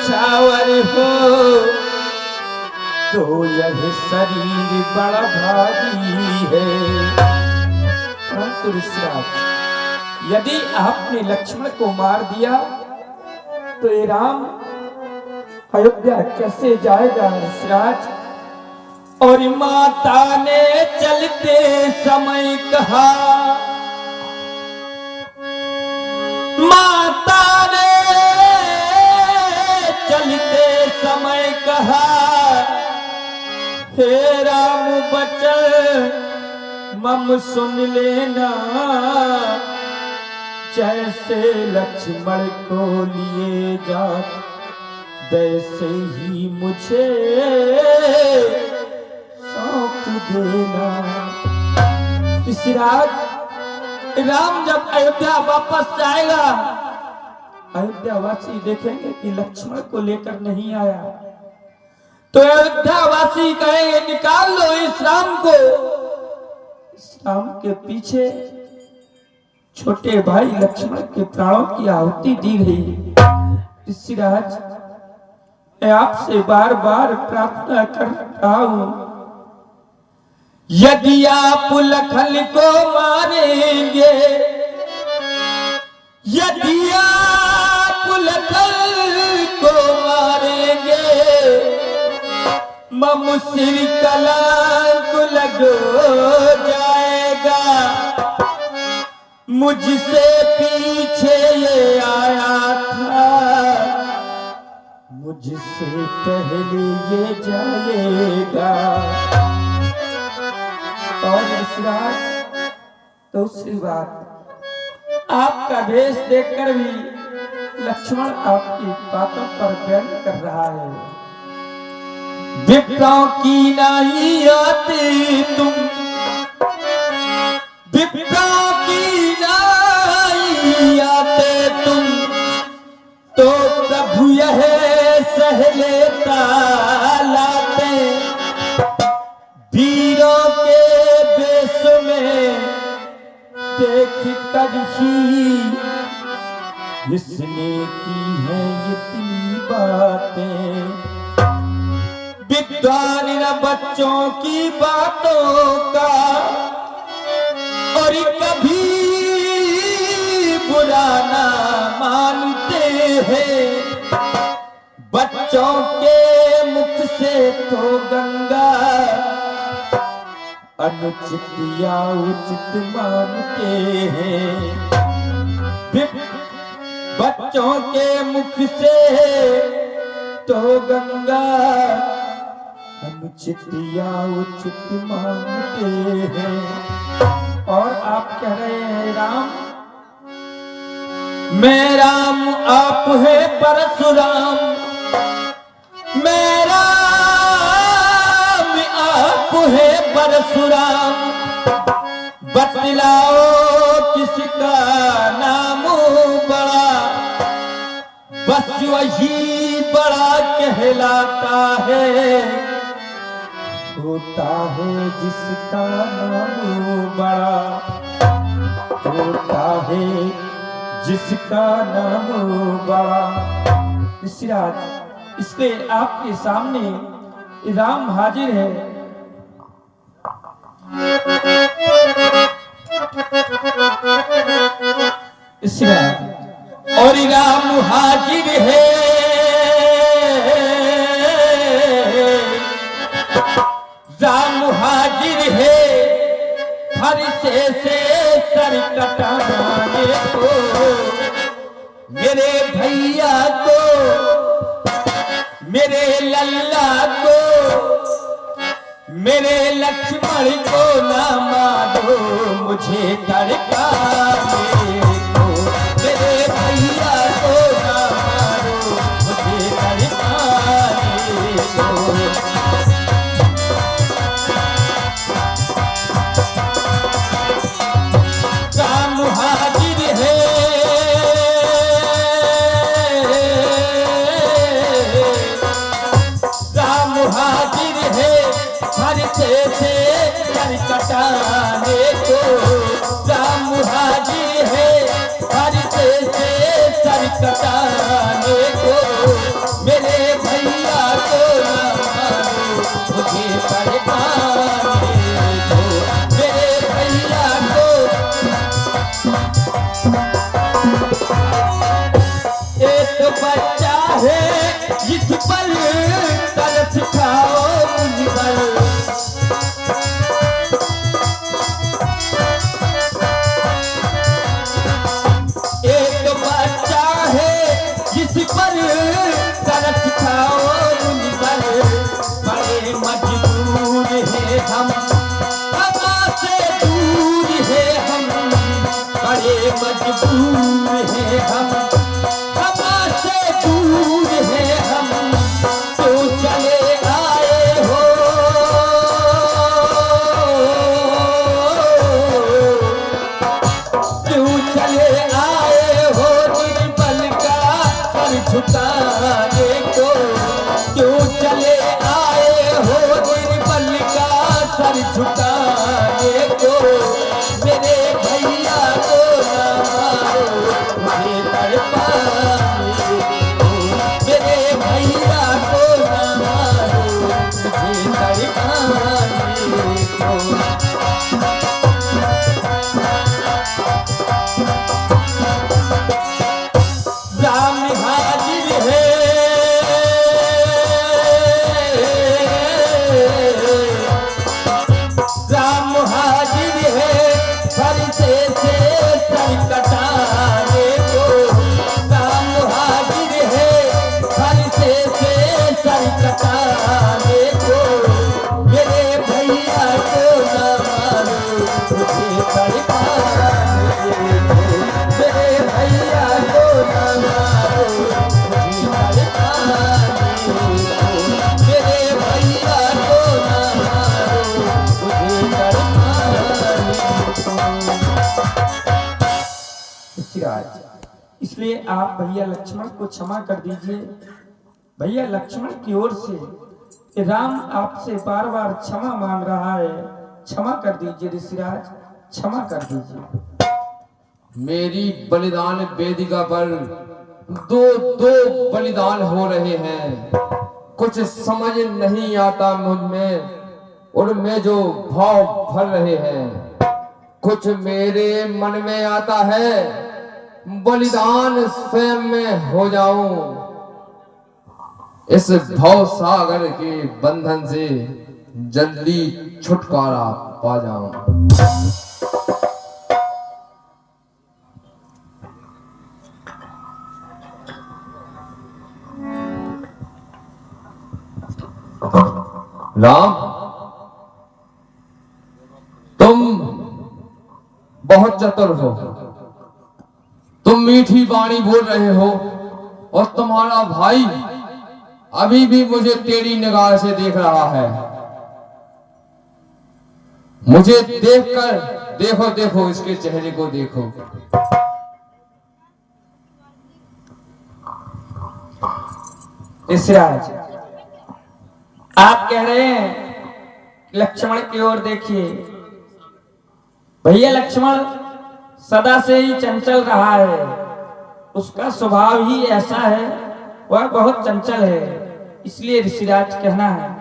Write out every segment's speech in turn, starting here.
नछावर हो तो यह शरीर बड़ा भारी है। परंतु ऋषिराज, यदि आपने लक्ष्मण को मार दिया तो ये राम अयोध्या कैसे जाएगा ऋषिराज? और माता ने चलते समय कहा, माता ने चलते समय कहा, हे राम बचन मम सुन लेना, जैसे लक्ष्मण को लिए जा वैसे ही मुझे सौंप देना। ऋषिराज, राम जब अयोध्या वापस जाएगा, अयोध्या वासी देखेंगे कि लक्ष्मण को लेकर नहीं आया, तो अयोध्या वासी कहेंगे निकाल लो इस राम को। इस राम के पीछे छोटे भाई लक्ष्मण के प्राणों की आहुति दी गई। ऋषिराज, मैं आपसे बार बार प्रार्थना कर रहा हूं, यदि आप लखन को मारेंगे, यदि आप लखन को मारेंगे, मम सिर कलंक लग जाएगा। मुझसे पीछे ये आया था, मुझसे पहले ये जाएगा। और ऋषिराज, दूसरी बात, आपका भेष देखकर भी लक्ष्मण आपकी बातों पर व्यंग कर रहा है। विप्रों की नहीं आती तुम, विप्रों की नहीं आते तुम, तो प्रभु यह सह लेता लाते। वीरों के वेश में देख कर ही इसने की है इतनी बातें। विद्वान बच्चों की बातों का और कभी बुरा ना मानते हैं। बच्चों के मुख से तो गंगा अनुचित या उचित मानते हैं। बच्चों के मुख से तो गंगा अनुचित या उचित मानते हैं। और आप कह रहे हैं राम, मैं राम आप है परशुराम, मैं राम आप है परशुराम। बतलाओ किसका नाम बड़ा, बस वही बड़ा कहलाता है। होता है जिसका नाम बड़ा, होता है जिसका नाम बड़ा। ऋषिराज, इसलिए आपके सामने राम हाजिर है। ऋषिराज, और राम हाजिर है, राम हाजिर है, फरसे से सर कटाने को। मेरे भैया को, मेरे लल्ला को, मेरे लक्ष्मण को ना मारो मुझे तड़पाने को। मेरे भैया को ना मारो मुझे तड़पाने को। राम हाजिर है, राम हाजिर है, फरसे से सर कटाने को। राम हाजिर है, फरसे से सर कटाने को। मेरे मुझे तड़पाने दो मेरे भैया को। एक बच्चा है जिस पर तरस खाओ मुझ पर। एक बच्चा है जिस पर तरस खाओ मुझ पर। बड़े मजबूर है हम हवा से दूर है हम। बड़े मजबूर है हम हवा से दूर है हम। तो चले आए हो क्यों चले आए हो निर्बल का सर झुकाने को। क्यों चले आए हो निर्बल का सर झुकाने को। मेरे भैया को ना मारो मुझे तड़पाने दो। मेरे भैया को ना मारो मुझे तड़पाने दो। राम हाजिर है राम हाजिर है फरिश्ते से सर कटाने को। राम हाजिर है फरिश्ते से सर कटाने को। मेरे भैया को ना मारो मुझे तड़पाने दो। मेरे भैया को ना मारो मुझे तड़पाने दो। मेरे भैया को ना मारो मुझे तड़पाने दो। इसलिए आप भैया लक्ष्मण को क्षमा कर दीजिए। भैया लक्ष्मण की ओर से कि राम आपसे बार बार क्षमा मांग रहा है, क्षमा कर दीजिए ऋषिराज, क्षमा कर दीजिए। मेरी बलिदान वेदिका पर दो दो बलिदान हो रहे हैं। कुछ समझ नहीं आता मुझ में और में जो भाव भर रहे हैं। कुछ मेरे मन में आता है बलिदान स्वयं में हो जाऊं। इस भव सागर के बंधन से जल्दी छुटकारा पा जाऊं। राम, तुम बहुत चतुर हो। तुम मीठी वाणी बोल रहे हो और तुम्हारा भाई अभी भी मुझे टेढ़ी निगाह से देख रहा है। मुझे देखकर देखो देखो इसके चेहरे को देखो। ऋषिराज, आप कह रहे हैं लक्ष्मण की ओर देखिए। भैया लक्ष्मण सदा से ही चंचल रहा है। उसका स्वभाव ही ऐसा है, वह बहुत चंचल है। इसलिए ऋषिराज कहना है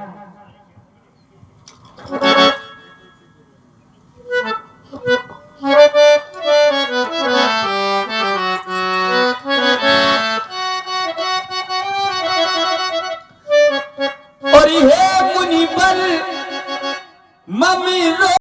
और हे मुनि बर मम्मी